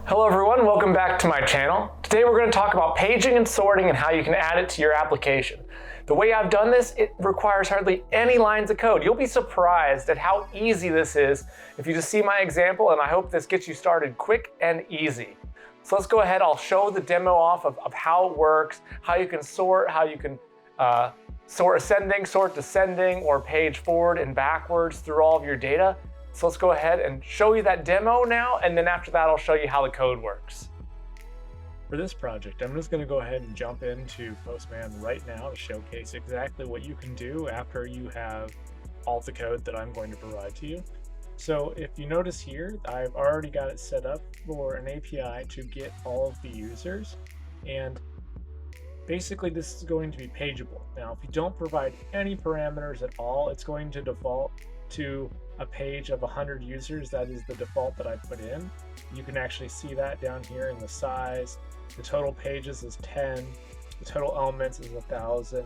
Hello everyone, welcome back to my channel. Today we're going to talk about paging and sorting and how you can add it to your application. The way I've done this, it requires hardly any lines of code. You'll be surprised at how easy this is if you just see my example, and I hope this gets you started quick and easy. So let's go ahead, I'll show the demo off of how it works, how you can sort, how you can sort ascending, sort descending, or page forward and backwards through all of your data. So let's go ahead and show you that demo now, and then after that I'll show you how the code works. For this project, I'm just going to go ahead and jump into Postman right now to showcase exactly what you can do after you have all the code that I'm going to provide to you. So if you notice here, I've already got it set up for an API to get all of the users, and basically this is going to be pageable. Now, if you don't provide any parameters at all, it's going to default to a page of 100 users. That is the default that I put in. You can actually see that down here in the size. The total pages is 10, the total elements is 1,000,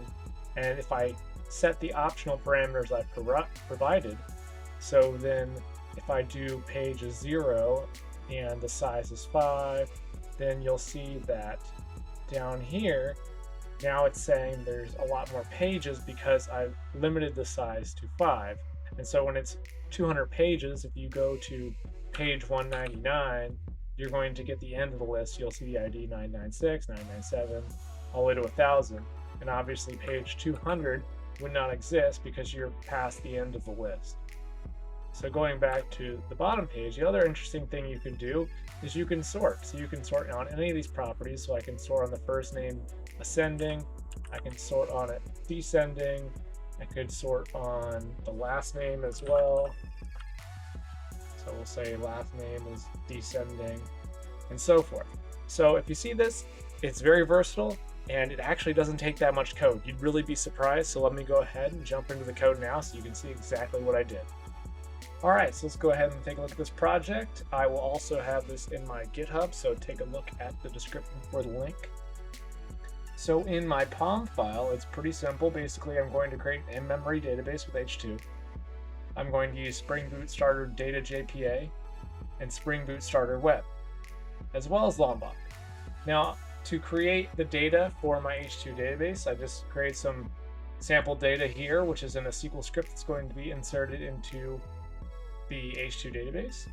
and if I set the optional parameters I provided, so then if I do page is 0 and the size is 5, then you'll see that down here now it's saying there's a lot more pages because I've limited the size to 5. And so when it's 200 pages, if you go to page 199, you're going to get the end of the list. You'll see the ID 996, 997, all the way to 1,000. And obviously page 200 would not exist because you're past the end of the list. So going back to the bottom page, the other interesting thing you can do is you can sort. So you can sort on any of these properties. So I can sort on the first name ascending, I can sort on it descending, I could sort on the last name as well. So we'll say last name is descending, and so forth. So if you see this, it's very versatile, and it actually doesn't take that much code. You'd really be surprised. So let me go ahead and jump into the code now so you can see exactly what I did. All right, so let's go ahead and take a look at this project. I will also have this in my GitHub, so take a look at the description for the link. So in my POM file, it's pretty simple. Basically, I'm going to create an in-memory database with H2. I'm going to use Spring Boot Starter Data JPA and Spring Boot Starter Web, as well as Lombok. Now, to create the data for my H2 database, I just create some sample data here, which is in a SQL script that's going to be inserted into the H2 database.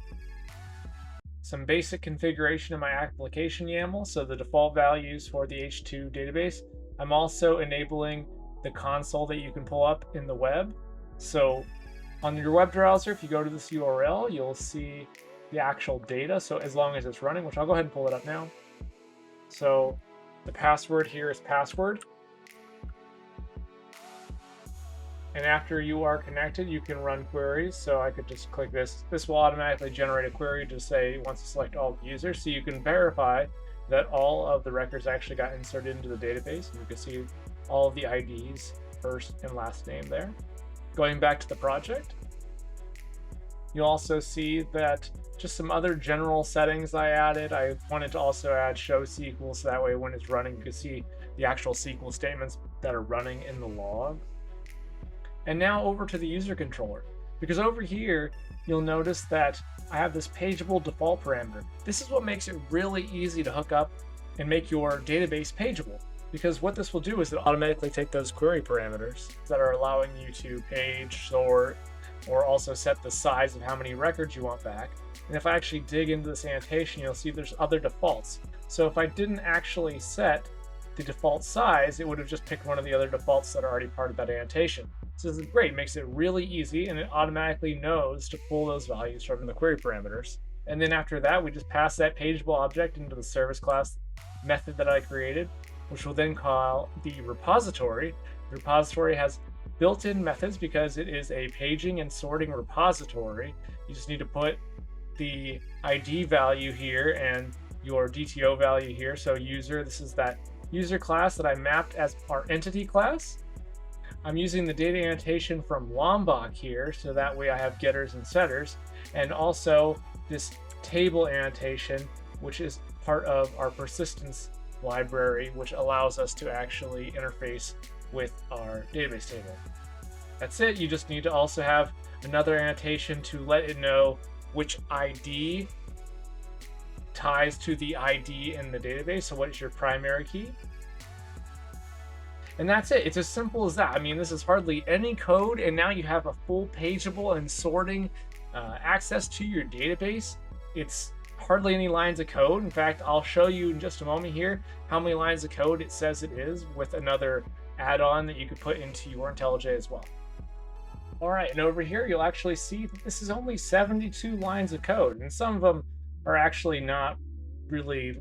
Some basic configuration of my application YAML, so the default values for the H2 database. I'm also enabling the console that you can pull up in the web. So on your web browser, if you go to this URL, you'll see the actual data. So as long as it's running, which I'll go ahead and pull it up now. So the password here is password. And after you are connected, you can run queries. So I could just click this. This will automatically generate a query to say it wants to select all the users. So you can verify that all of the records actually got inserted into the database. And you can see all of the IDs, first and last name there. Going back to the project, you'll also see that just some other general settings I added. I wanted to also add show SQL, so that way when it's running, you can see the actual SQL statements that are running in the log. And now over to the user controller, because over here, you'll notice that I have this pageable default parameter. This is what makes it really easy to hook up and make your database pageable, because what this will do is it'll automatically take those query parameters that are allowing you to page, sort, or also set the size of how many records you want back. And if I actually dig into this annotation, you'll see there's other defaults. So if I didn't actually set the default size, it would have just picked one of the other defaults that are already part of that annotation. So this is great, it makes it really easy, and it automatically knows to pull those values from the query parameters. And then after that, we just pass that pageable object into the service class method that I created, which will then call the repository. The repository has built-in methods because it is a paging and sorting repository. You just need to put the ID value here and your DTO value here. So user, this is that user class that I mapped as our entity class. I'm using the data annotation from Lombok here, so that way I have getters and setters, and also this table annotation, which is part of our persistence library, which allows us to actually interface with our database table. That's it. You just need to also have another annotation to let it know which ID ties to the ID in the database. So what is your primary key? And that's it. It's as simple as that. I mean, this is hardly any code, and now you have a full pageable and sorting access to your database. It's hardly any lines of code. In fact, I'll show you in just a moment here how many lines of code it says it is with another add-on that you could put into your IntelliJ as well. All right, and over here, you'll actually see that this is only 72 lines of code, and some of them are actually not really,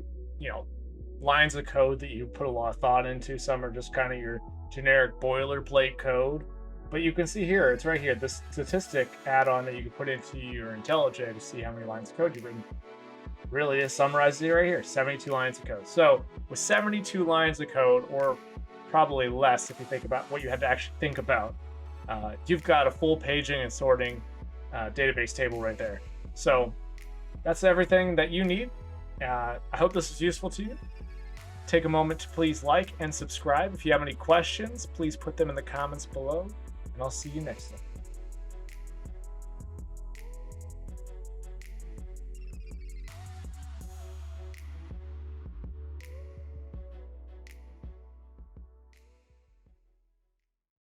lines of code that you put a lot of thought into. Some are just kind of your generic boilerplate code. But you can see here, it's right here, the statistic add-on that you can put into your IntelliJ to see how many lines of code you've written. Really is summarized right here, 72 lines of code. So with 72 lines of code, or probably less if you think about what you had to actually think about, you've got a full paging and sorting database table right there. So that's everything that you need. I hope this was useful to you. Take a moment to please like and subscribe. If you have any questions, please put them in the comments below, and I'll see you next time.